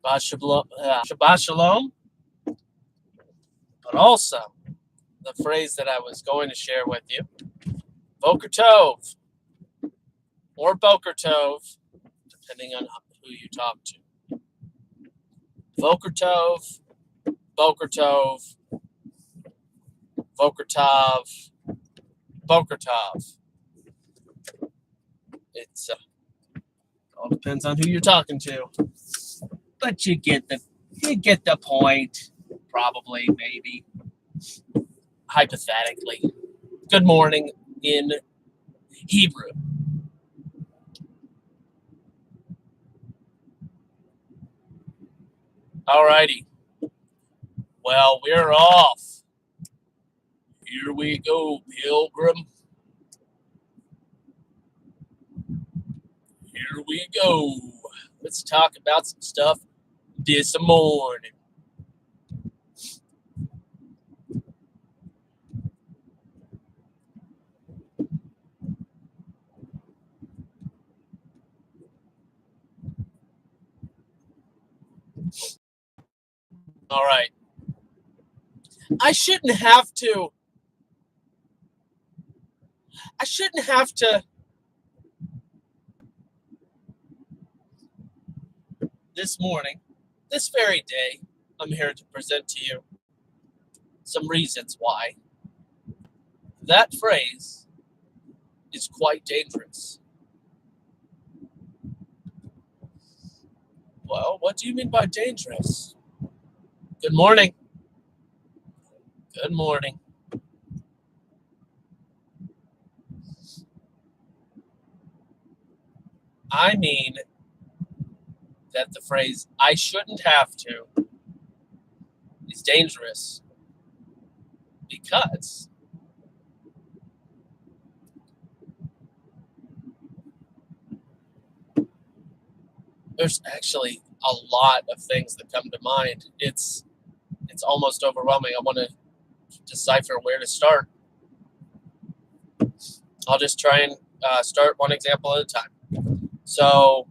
Shabbat Shalom, but also the phrase that I was going to share with you, Boker Tov, or Boker Tov, depending on who you talk to. Boker Tov, Boker Tov, Boker Tov, Boker Tov. It's all depends on who you're talking to, but you get the point. Probably, maybe, hypothetically. Good morning in Hebrew. Alrighty. Well, we're off. Here we go, Pilgrim. Here we go. Let's talk about some stuff this morning. All right. I shouldn't have to this morning, this very day, I'm here to present to you some reasons why that phrase is quite dangerous. Well, what do you mean by dangerous? Good morning. Good morning. I mean that the phrase, I shouldn't have to, is dangerous because there's actually a lot of things that come to mind. It's almost overwhelming. I want to decipher where to start. I'll just try and start one example at a time. So,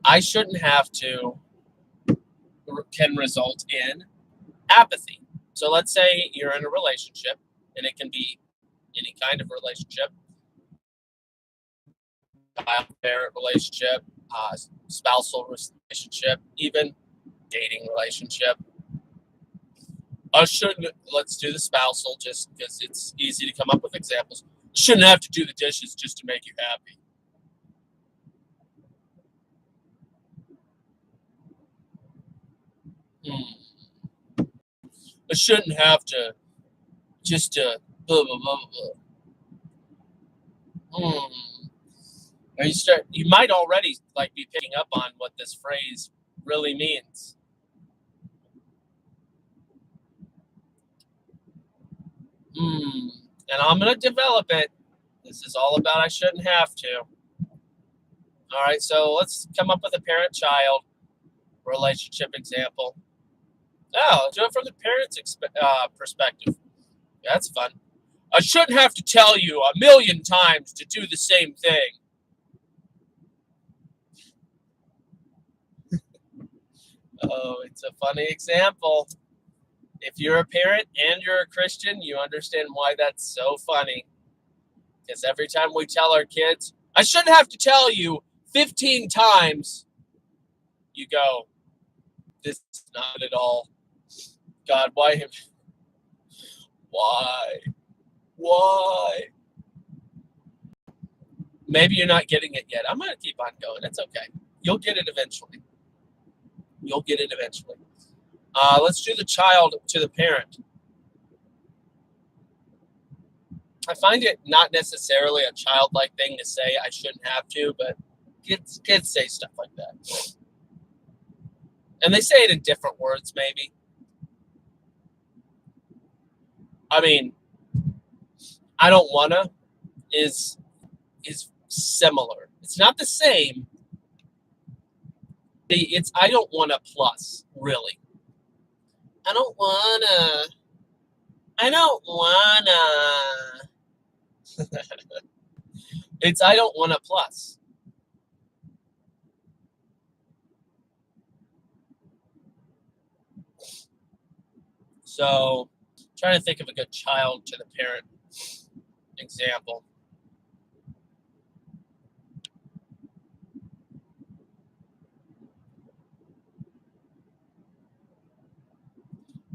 I shouldn't have to can result in apathy. So let's say you're in a relationship, and it can be any kind of relationship, child-parent relationship, spousal relationship, even dating relationship. Let's do the spousal just because it's easy to come up with examples. Shouldn't have to do the dishes just to make you happy. I shouldn't have to just to blah, blah, blah, blah. You might already be picking up on what this phrase really means. And I'm going to develop it. This is all about I shouldn't have to. All right, so let's come up with a parent-child relationship example. Oh, do it from the parent's perspective. That's fun. I shouldn't have to tell you 1,000,000 times to do the same thing. Oh, it's a funny example. If you're a parent and you're a Christian, you understand why that's so funny. Because every time we tell our kids, I shouldn't have to tell you 15 times, you go, this is not at all. God, why him? Why? Maybe you're not getting it yet. I'm going to keep on going. It's okay. You'll get it eventually. Let's do the child to the parent. I find it not necessarily a childlike thing to say I shouldn't have to, but kids say stuff like that. And they say it in different words, maybe. I mean, I don't wanna is similar. It's not the same. It's I don't wanna plus, really. I don't wanna. It's I don't wanna plus. So, trying to think of a good child to the parent example.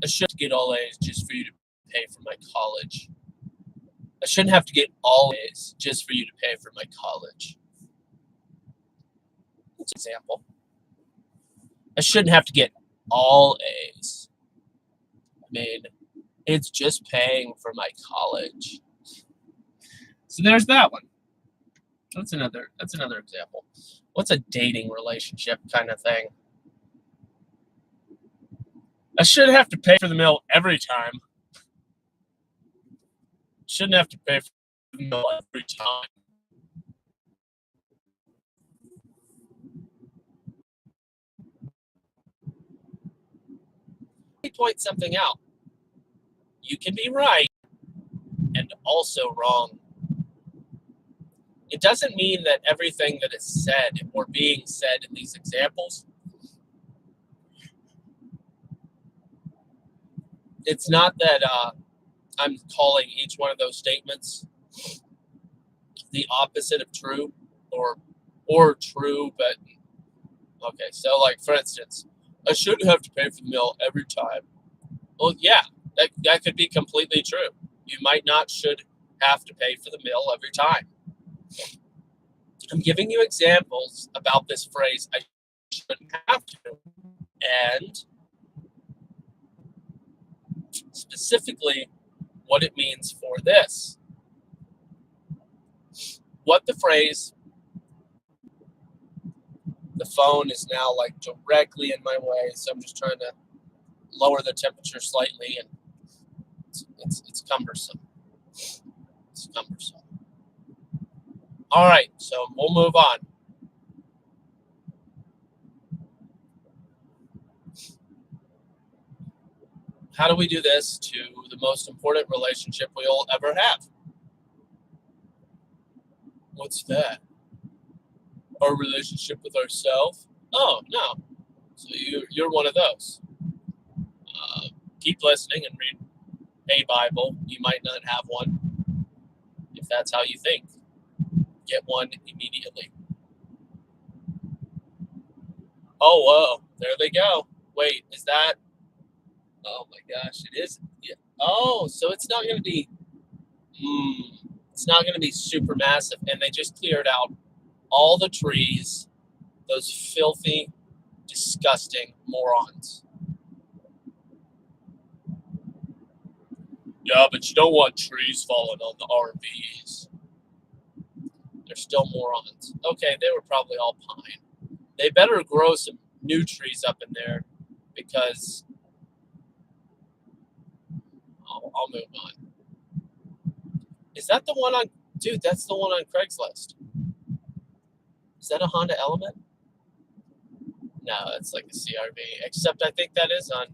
I shouldn't get all A's just for you to pay for my college. I shouldn't have to get all A's just for you to pay for my college. That's an example. I shouldn't have to get all A's. I mean, it's just paying for my college. So there's that one. That's another example. What's a dating relationship kind of thing? I shouldn't have to pay for the meal every time. Shouldn't have to pay for the meal every time. Let me point something out. You can be right and also wrong. It doesn't mean that everything that is said or being said in these examples, it's not that I'm calling each one of those statements the opposite of true or true, but okay. So like for instance, I shouldn't have to pay for the meal every time. Well, yeah, that could be completely true. You might not should have to pay for the meal every time. I'm giving you examples about this phrase, I shouldn't have to, and specifically what it means for this. What the phrase, the phone is now like directly in my way, so I'm just trying to lower the temperature slightly, and it's cumbersome. It's cumbersome. All right, so we'll move on. How do we do this to the most important relationship we'll ever have? What's that? Our relationship with ourselves? Oh, no. So you're one of those. Keep listening and read a Bible. You might not have one. If that's how you think, get one immediately. Oh, whoa. There they go. Wait, is that? Oh my gosh, it is. Yeah. Oh, so it's not going to be. It's not going to be super massive, and they just cleared out all the trees. Those filthy, disgusting morons. Yeah, but you don't want trees falling on the RVs. They're still morons. Okay, they were probably all pine. They better grow some new trees up in there because I'll move on. Is that the one on? Dude, that's the one on Craigslist. Is that a Honda Element? No, it's like a CRV. Except I think that is on.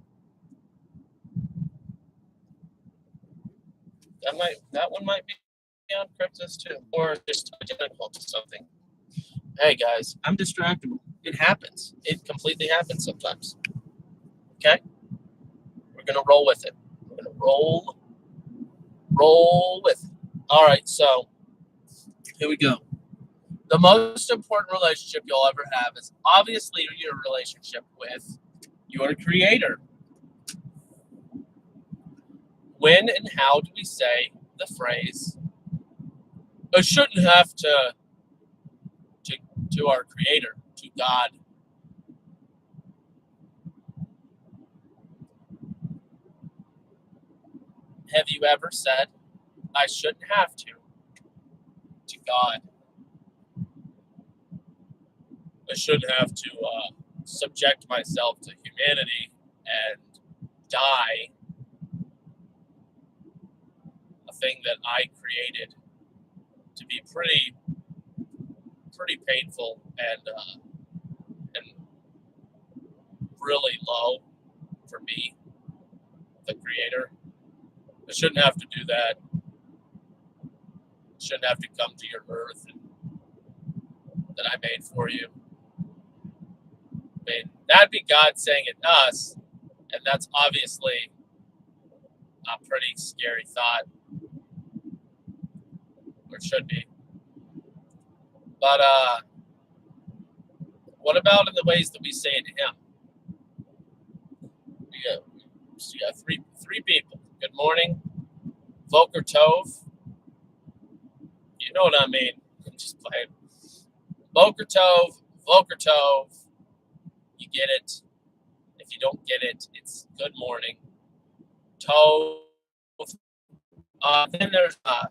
That one might be on Craigslist too, or just identical to something. Hey guys, I'm distractible. It happens. It completely happens sometimes. Okay, we're gonna roll with it. We're gonna roll with it. All right, so here we go. The most important relationship you'll ever have is obviously your relationship with your creator. When and how do we say the phrase, I shouldn't have to our creator, to God? Have you ever said, I shouldn't have to God? I shouldn't have to subject myself to humanity and die a thing that I created to be pretty painful and really low for me, the creator. I shouldn't have to do that. I shouldn't have to come to your earth that I made for you. I mean, that'd be God saying it to us, and that's obviously a pretty scary thought, or should be. But what about in the ways that we say it to him? We got three people. Good morning, Volker Tov. You know what I mean. I'm just playing. Volker Tov. You get it. If you don't get it, it's good morning. Tov. Then there's yeah,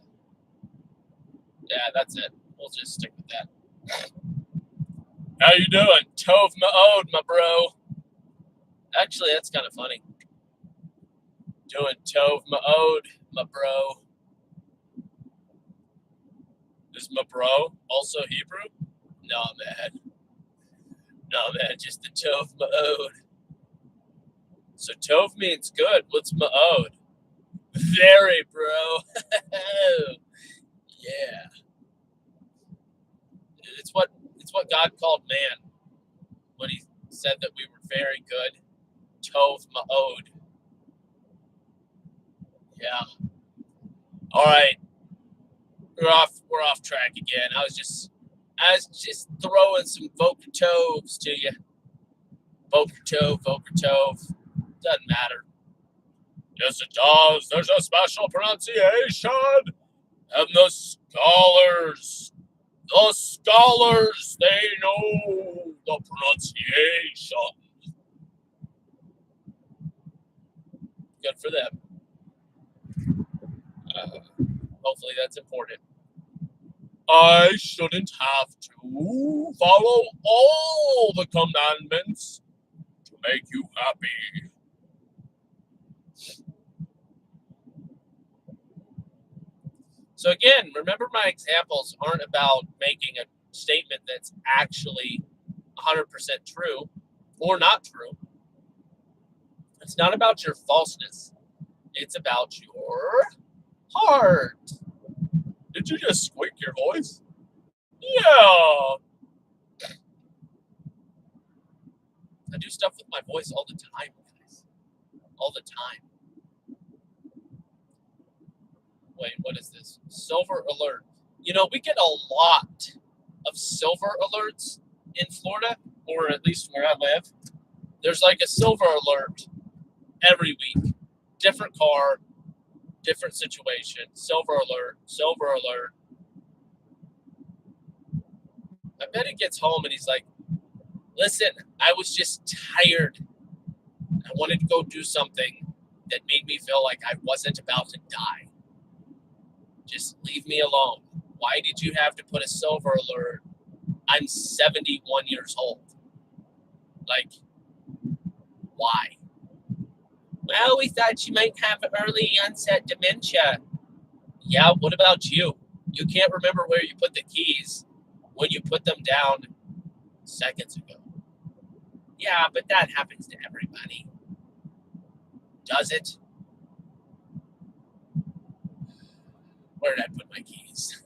that's it. We'll just stick with that. How you doing? Tov Ma'od, my bro. Actually, that's kind of funny. Doing Tov Ma'od, my bro. Is my bro also Hebrew? No, man. Just the Tov Ma'od. So Tov means good. What's Ma'od? Very, bro. Yeah. It's what God called man when he said that we were very good. Tov Ma'od. Yeah. All right. We're off track again. I was just throwing some Volker Tovs to you. Volker Tov. Doesn't matter. Yes, it does. There's a special pronunciation. And the scholars, they know the pronunciation. Good for them. Hopefully that's important. I shouldn't have to follow all the commandments to make you happy. So again, remember my examples aren't about making a statement that's actually 100% true or not true. It's not about your falseness. It's about your heart. Did you just squeak your voice? Yeah. I do stuff with my voice all the time, guys. All the time. Wait, what is this? Silver alert. You know, we get a lot of silver alerts in Florida, or at least where I live. There's like a silver alert every week. Different car, different situation. Silver alert. I bet he gets home and he's like, listen, I was just tired. I wanted to go do something that made me feel like I wasn't about to die. Just leave me alone. Why did you have to put a silver alert? I'm 71 years old. Like, why? Well, we thought you might have early onset dementia. Yeah, what about you? You can't remember where you put the keys when you put them down seconds ago. Yeah, but that happens to everybody. Does it? Where did I put my keys?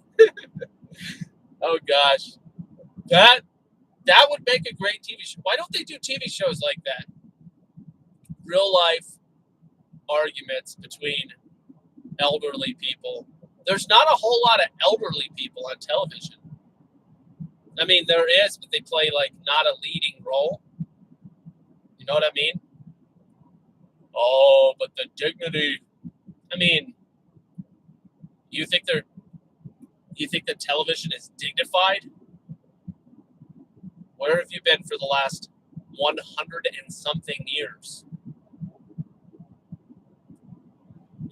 Oh gosh. That would make a great TV show. Why don't they do TV shows like that? Real life arguments between elderly people. There's not a whole lot of elderly people on television. I mean, there is, but they play like not a leading role. You know what I mean? Oh, but the dignity. I mean, you think that television is dignified? Where have you been for the last 100 and something years?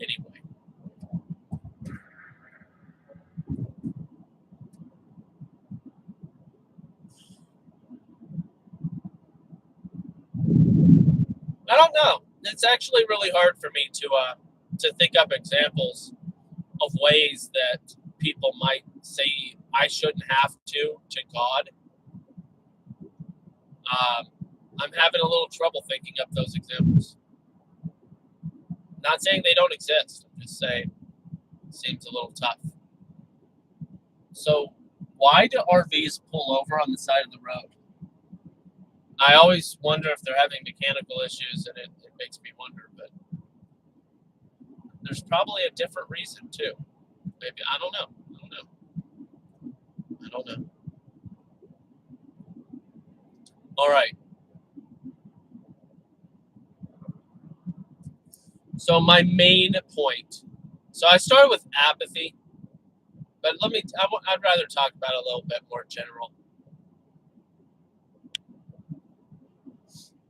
Anyway. I don't know. It's actually really hard for me to think up examples of ways that people might say I shouldn't have to God. I'm having a little trouble thinking up those examples. Not saying they don't exist. I'm just saying it seems a little tough. So why do RVs pull over on the side of the road? I always wonder if they're having mechanical issues, and it makes me wonder. But There's probably a different reason too. Maybe, I don't know. All right. So my main point. So I started with apathy, but I'd rather talk about it a little bit more general.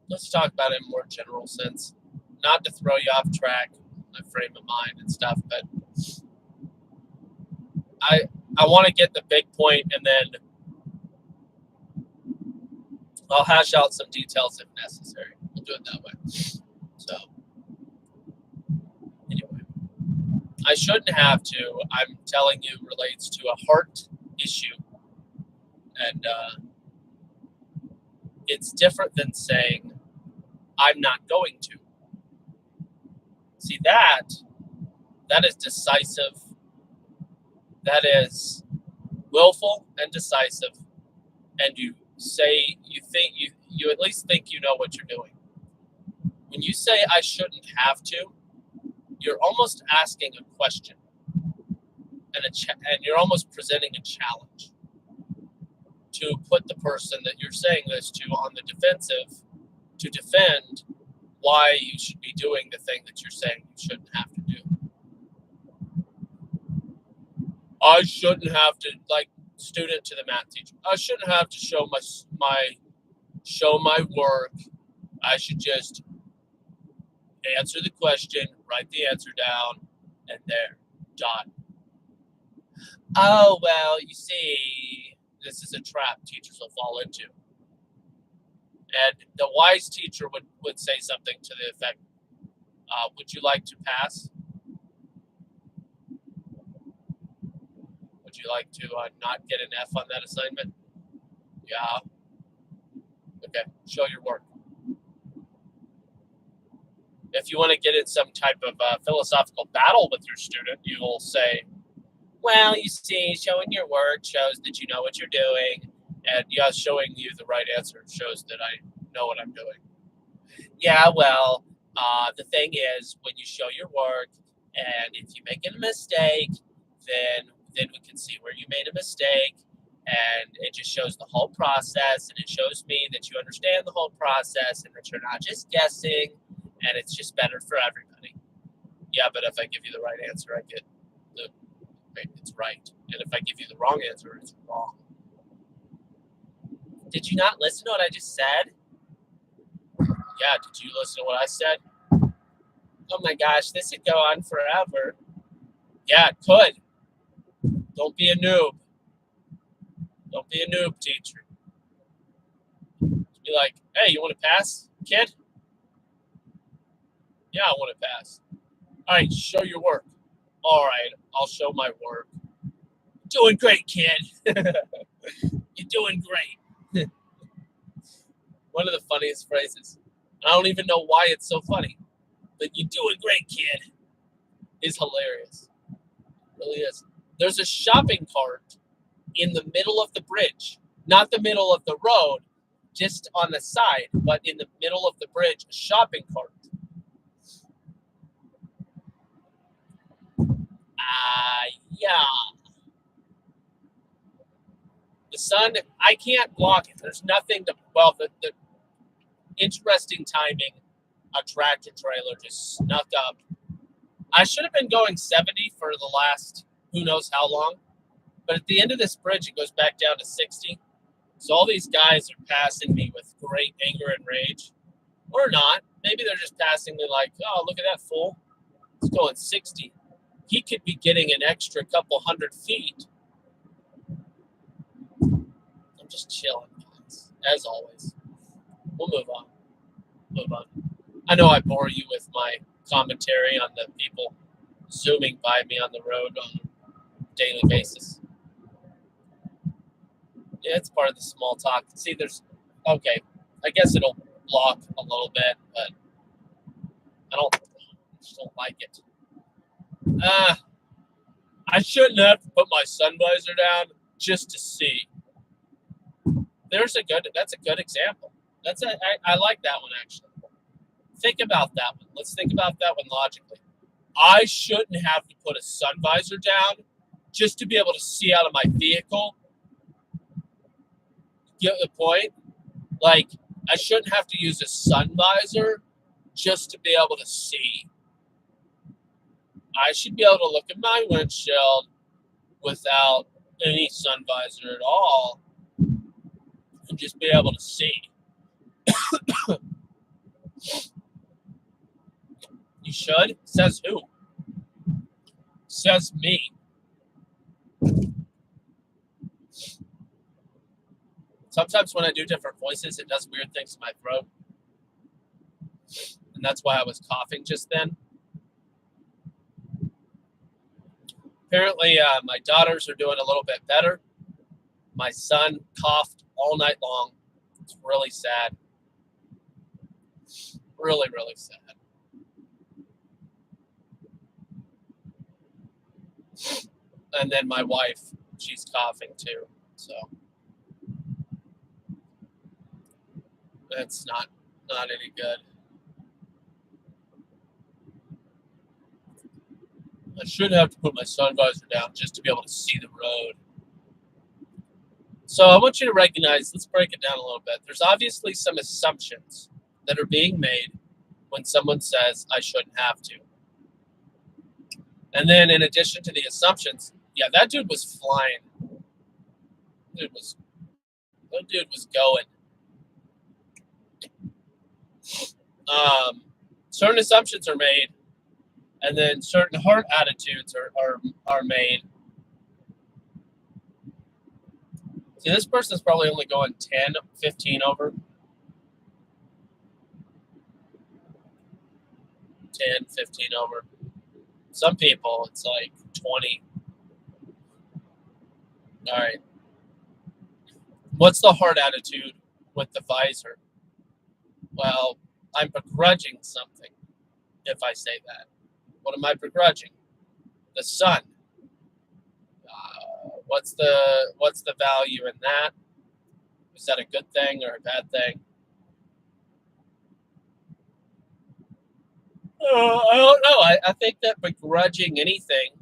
Let's talk about it in a more general sense. Not to throw you off track, my frame of mind and stuff, but I want to get the big point, and then I'll hash out some details if necessary. We'll do it that way. So anyway, I shouldn't have to. I'm telling you, relates to a heart issue, and it's different than saying I'm not going to. See, that is decisive. That is willful and decisive, and you at least think you know what you're doing. When you say I shouldn't have to, you're almost asking a question, and you're almost presenting a challenge to put the person that you're saying this to on the defensive, to defend why you should be doing the thing that you're saying you shouldn't have to do. I shouldn't have to, like student to the math teacher, I shouldn't have to show my work. I should just answer the question, write the answer down, and there, done. Oh, well, you see, this is a trap teachers will fall into. And the wise teacher would say something to the effect, would you like to pass? Would you like to not get an F on that assignment? Yeah. Okay, show your work. If you want to get in some type of philosophical battle with your student, you will say, well, you see, showing your work shows that you know what you're doing, and showing you the right answer shows that I know what I'm doing. Yeah, well, the thing is, when you show your work, and if you make a mistake, then we can see where you made a mistake, and it just shows the whole process, and it shows me that you understand the whole process, and that you're not just guessing, and it's just better for everybody. Yeah, but if I give you the right answer, it's right. And if I give you the wrong answer, it's wrong. Did you not listen to what I just said? Yeah, did you listen to what I said? Oh my gosh, this could go on forever. Yeah, it could. Don't be a noob. Don't be a noob, teacher. Be like, hey, you want to pass, kid? Yeah, I want to pass. All right, show your work. All right, I'll show my work. Doing great, kid. You're doing great. One of the funniest phrases. I don't even know why it's so funny, but you're doing great, kid, is hilarious. It really is. There's a shopping cart in the middle of the bridge, not the middle of the road, just on the side, but in the middle of the bridge, a shopping cart. Yeah. The sun, I can't block it. There's nothing to, well, the interesting timing, a tractor trailer just snuck up. I should have been going 70 for the last who knows how long, but at the end of this bridge, it goes back down to 60. So all these guys are passing me with great anger and rage, or not. Maybe they're just passing me like, oh, look at that fool. It's going 60. He could be getting an extra couple 100 feet. I'm just chilling, as always. We'll move on. I know I bore you with my commentary on the people zooming by me on the road on a daily basis. Yeah, it's part of the small talk. See, okay, I guess it'll block a little bit, but I just don't like it. I shouldn't have to put my sun visor down just to see. That's a good example. I like that one, actually. Think about that one. Let's think about that one logically. I shouldn't have to put a sun visor down just to be able to see out of my vehicle. Get the point? Like, I shouldn't have to use a sun visor just to be able to see. I should be able to look at my windshield without any sun visor at all and just be able to see. You should? Says who? Says me. Sometimes when I do different voices, it does weird things to my throat. And that's why I was coughing just then. Apparently, my daughters are doing a little bit better. My son coughed all night long. It's really sad. Really, really sad. And then my wife, she's coughing too. So that's not any good. I should have to put my sun visor down just to be able to see the road. So I want you to recognize, let's break it down a little bit. There's obviously some assumptions that are being made when someone says, I shouldn't have to. And then in addition to the assumptions, yeah, that dude was flying. That dude was going. Certain assumptions are made, and then certain heart attitudes are made. See, this person's probably only going 10, 15 over. 10, 15 over. Some people, it's like 20. All right. What's the heart attitude with the visor? Well, I'm begrudging something if I say that. What am I begrudging? The sun. What's the value in that? Is that a good thing or a bad thing? I don't know. I think that begrudging anything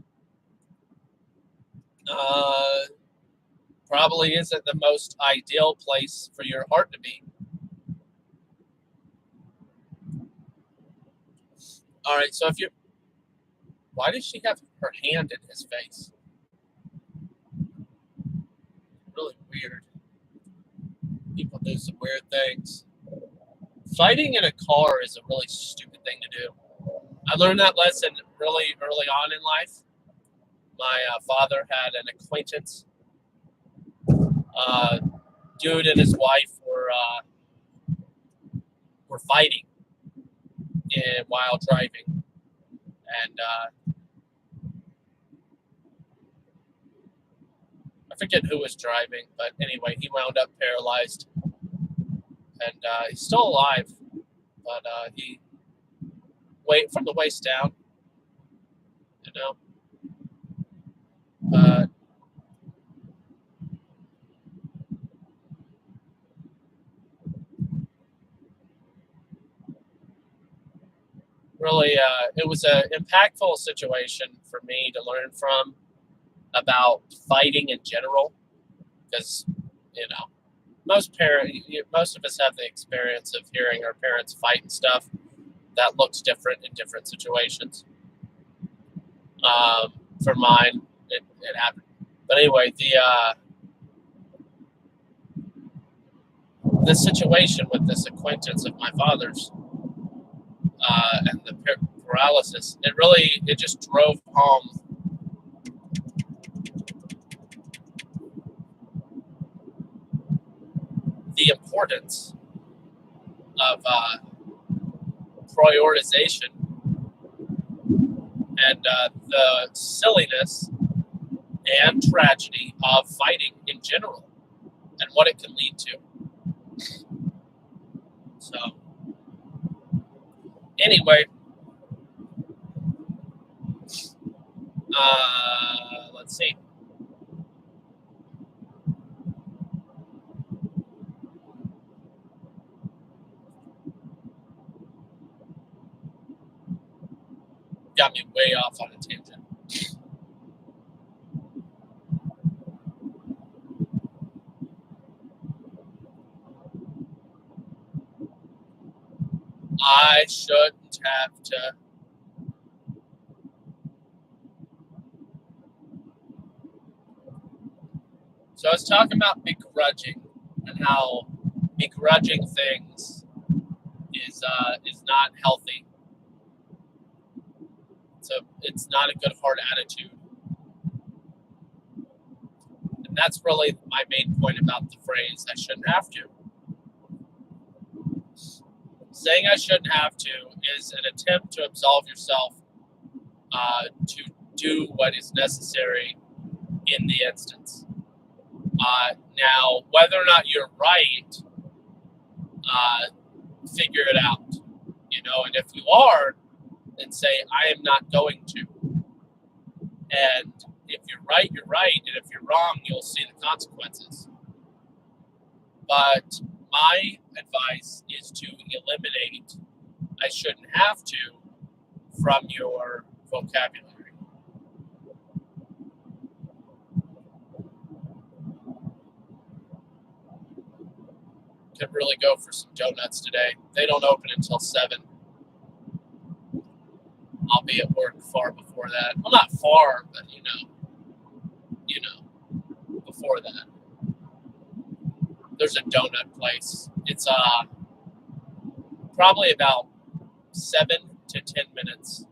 probably isn't the most ideal place for your heart to be. All right, so why does she have her hand in his face? Really weird. People do some weird things. Fighting in a car is a really stupid thing to do. I learned that lesson really early on in life. My father had an acquaintance. Dude and his wife were fighting while driving, and I forget who was driving, but anyway, he wound up paralyzed, and he's still alive, but he from the waist down, you know. Really, it was an impactful situation for me to learn from about fighting in general, because most of us have the experience of hearing our parents fight and stuff. That looks different in different situations. For mine, it happened. But anyway, the situation with this acquaintance of my father's and the paralysis, it just drove home the importance of prioritization and the silliness and tragedy of fighting in general and what it can lead to. So, anyway, let's see. got me way off on a tangent. I shouldn't have to. So I was talking about begrudging and how begrudging things is not healthy. So it's not a good heart attitude. And that's really my main point about the phrase, I shouldn't have to. Saying I shouldn't have to is an attempt to absolve yourself to do what is necessary in the instance. Now, whether or not you're right, figure it out. And if you are, then say, I am not going to. And if you're right, you're right. And if you're wrong, you'll see the consequences. But my advice is to eliminate I shouldn't have to from your vocabulary. Could really go for some donuts today. They don't open until 7. I'll be at work far before that. Well, not far, but before that. There's a donut place. It's probably about 7 to 10 minutes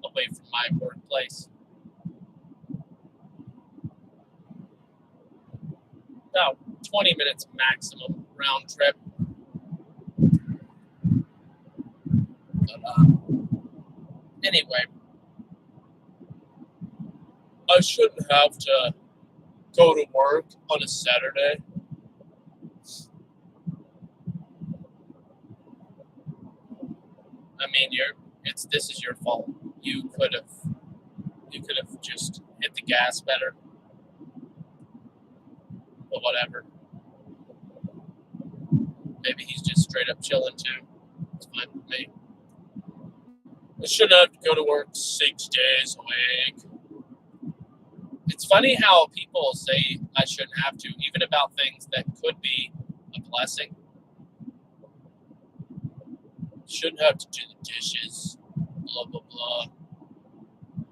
away from my workplace. About 20 minutes maximum round trip. But anyway, I shouldn't have to go to work on a Saturday. I mean, this is your fault. You could have just hit the gas better. But whatever. Maybe he's just straight up chilling too. It's fine with me. I shouldn't have to go to work 6 days a week. It's funny how people say I shouldn't have to, even about things that could be a blessing. Shouldn't have to do the dishes, blah, blah, blah.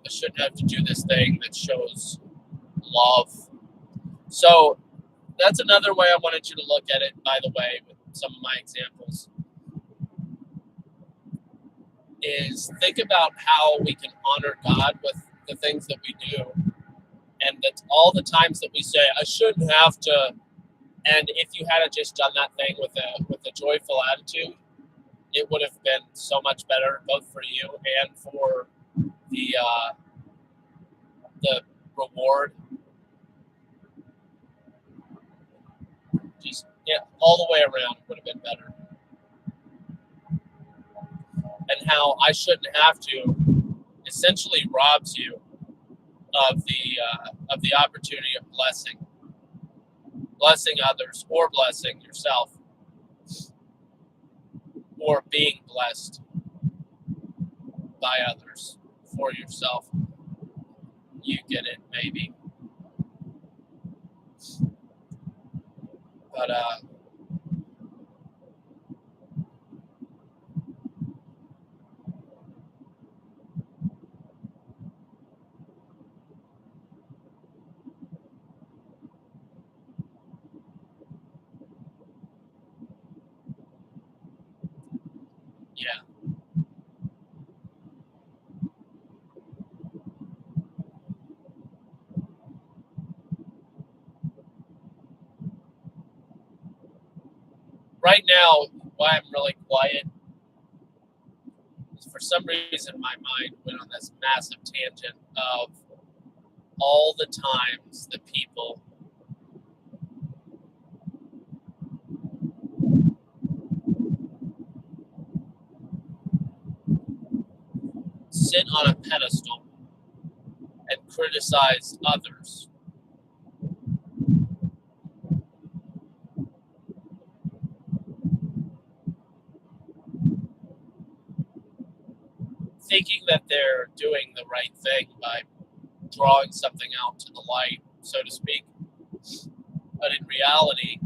I shouldn't have to do this thing that shows love. So that's another way I wanted you to look at it, by the way, with some of my examples, is think about how we can honor God with the things that we do. And that's all the times that we say, I shouldn't have to. And if you had just done that thing with a joyful attitude, it would have been so much better, both for you and for the reward. Just all the way around would have been better. And how I shouldn't have to essentially robs you of the opportunity of blessing others, or blessing yourself, or being blessed by others for yourself. You get it, maybe. But yeah. Right now, why I'm really quiet is for some reason my mind went on this massive tangent of all the times that people sit on a pedestal and criticize others. thinking that they're doing the right thing by drawing something out to the light, so to speak. But in reality,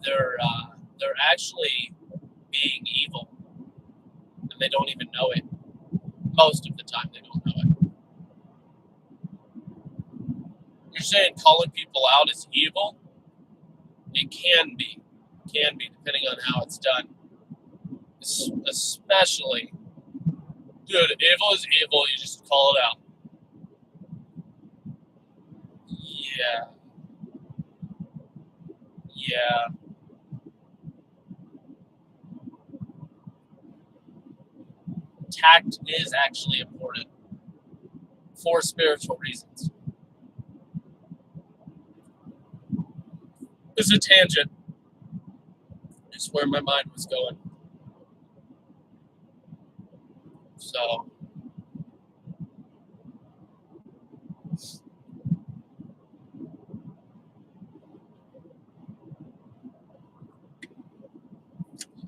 they're actually being evil, and they don't even know it. Most of the time, they don't know it. You're saying calling people out is evil? It can be, depending on how it's done. Especially, dude, evil is evil. You just call it out. Yeah. Tact is actually important for spiritual reasons. It's a tangent. It's where my mind was going. So,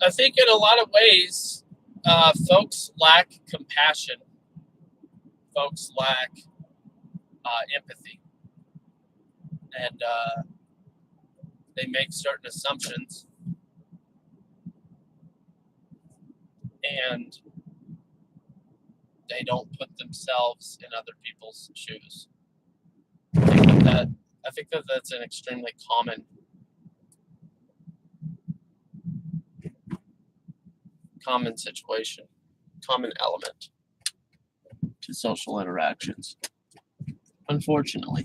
I think in a lot of ways, folks lack compassion. Folks lack empathy. And they make certain assumptions. And they don't put themselves in other people's shoes. I think that that's an extremely common situation, common element to social interactions. Unfortunately.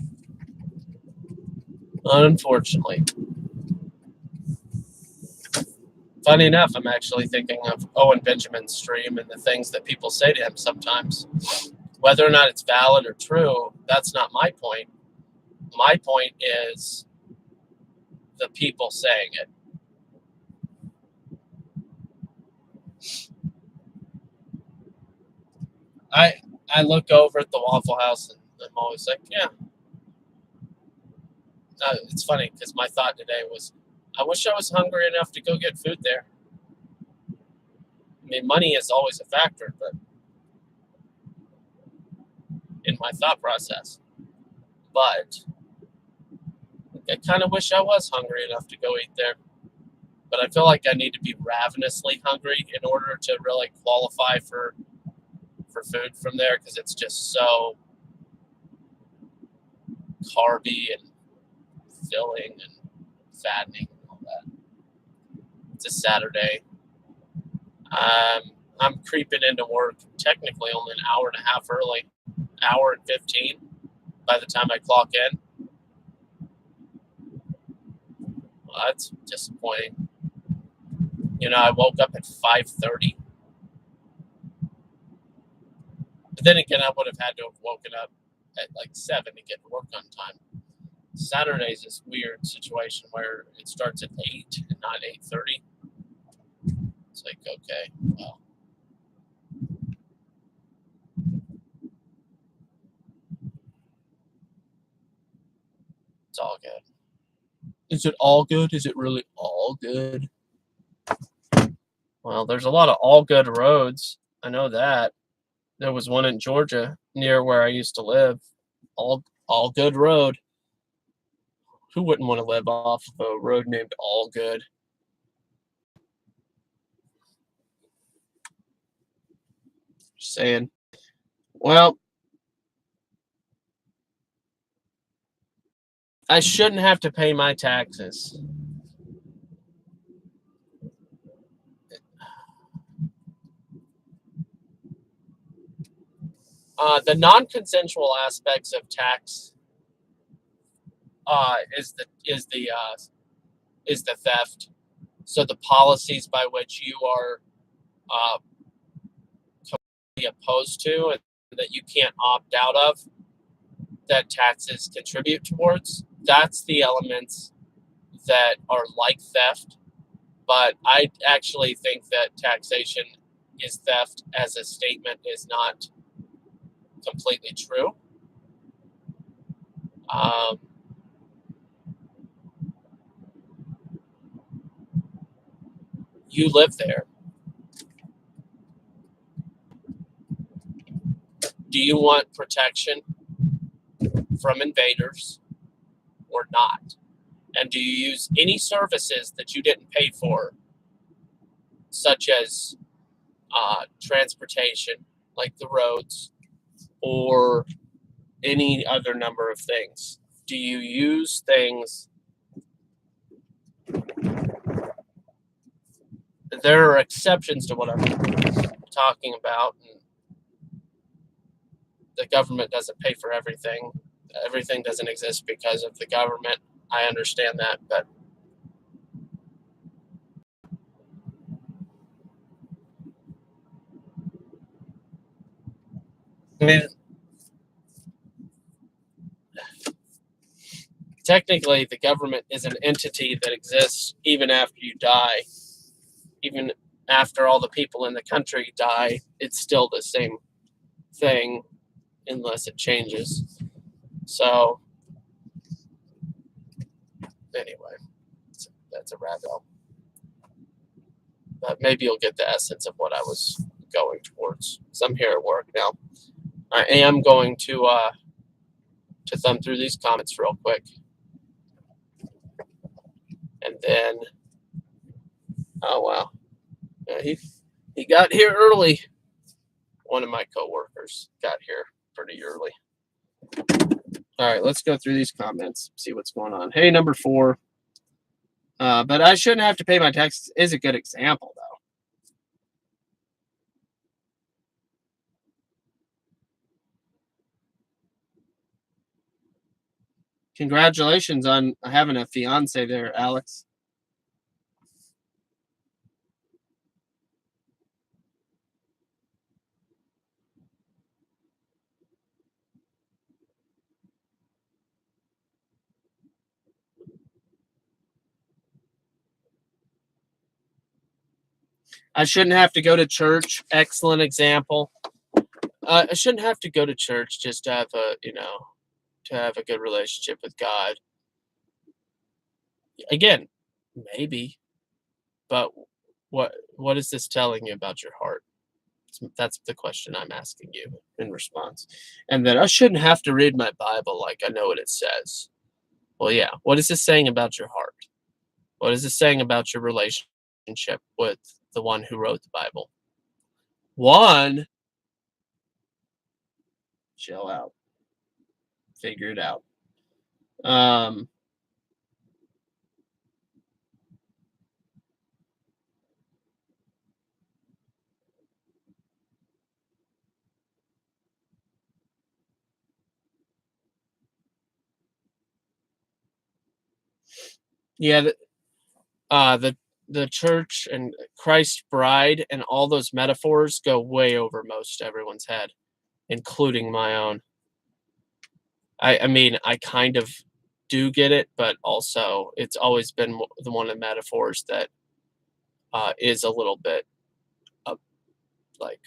Funny enough, I'm actually thinking of Owen Benjamin's stream and the things that people say to him sometimes. Whether or not it's valid or true, that's not my point. My point is the people saying it. I look over at the Waffle House and I'm always like, yeah. It's funny because my thought today was, I wish I was hungry enough to go get food there. I mean, money is always a factor, but in my thought process. But I kind of wish I was hungry enough to go eat there. But I feel like I need to be ravenously hungry in order to really qualify for food from there, because it's just so carby and filling and fattening and all that. It's a Saturday. I'm creeping into work technically only an hour and a half early, hour and 15 by the time I clock in. Well, that's disappointing. You know, I woke up at 5:30. But then again, I would have had to have woken up at like 7 to get to work on time. Saturday's this weird situation where it starts at 8 and not 8:30. It's like, okay, well. It's all good. Is it all good? Is it really all good? Well, there's a lot of all good roads. I know that. There was one in Georgia near where I used to live. All good road. Who wouldn't want to live off of a road named All Good? Just saying. Well, I shouldn't have to pay my taxes. The non-consensual aspects of tax is the theft. So the policies by which you are completely opposed to and that you can't opt out of, that taxes contribute towards, that's the elements that are like theft. But I actually think that taxation is theft as a statement is not completely true. You live there. Do you want protection from invaders or not? And do you use any services that you didn't pay for, such as transportation, like the roads, or any other number of things? Do you use things? There are exceptions to what I'm talking about. And the government doesn't pay for everything. Everything doesn't exist because of the government. I understand that, but I mean, technically, the government is an entity that exists even after you die. Even after all the people in the country die, it's still the same thing unless it changes. So, anyway, that's a rabbit hole. But maybe you'll get the essence of what I was going towards. So I'm here at work now. I am going to thumb through these comments real quick, and then oh wow, yeah, he got here early. One of my coworkers got here pretty early. All right, let's go through these comments, see what's going on. Hey, number 4. But I shouldn't have to pay my taxes is a good example, though. Congratulations on having a fiance there, Alex. I shouldn't have to go to church. Excellent example. I shouldn't have to go to church just to have to have a good relationship with God. Again, maybe, but what is this telling you about your heart? That's the question I'm asking you in response. And that I shouldn't have to read my Bible like I know what it says. Well, yeah. What is this saying about your heart? What is this saying about your relationship with the one who wrote the Bible? One, chill out. Figure it out. Yeah, the church and Christ's bride and all those metaphors go way over most everyone's head, including my own. I mean, I kind of do get it, but also it's always been the one of the metaphors that is a little bit like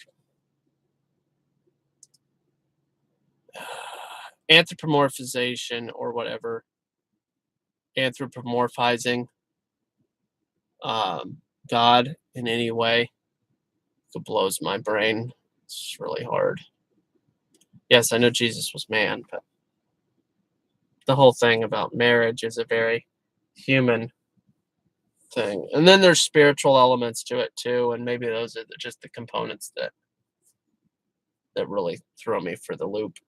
anthropomorphization or whatever, anthropomorphizing God in any way. It blows my brain. It's really hard. Yes, I know Jesus was man, but the whole thing about marriage is a very human thing. And then there's spiritual elements to it too, and maybe those are just the components that really throw me for the loop.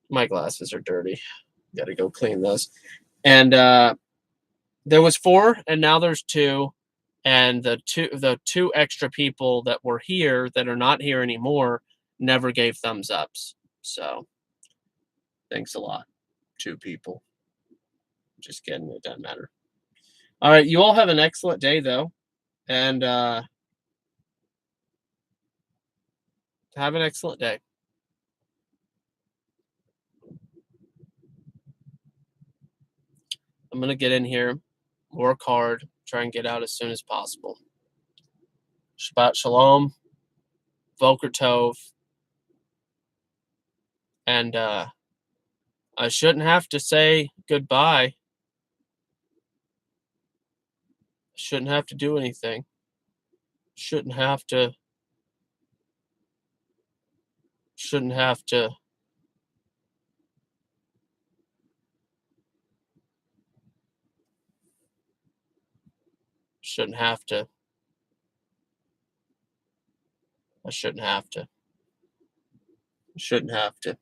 My glasses are dirty. Got to go clean those. And there was 4, and now there's 2. And the two extra people that were here that are not here anymore never gave thumbs ups. So thanks a lot. 2 people. Just kidding. It doesn't matter. All right. You all have an excellent day, though. And have an excellent day. I'm going to get in here, work hard, try and get out as soon as possible. Shabbat Shalom, Boker Tov, and I shouldn't have to say goodbye. Shouldn't have to do anything. Shouldn't have to Shouldn't have to. Shouldn't have to. I shouldn't have to. Shouldn't have to.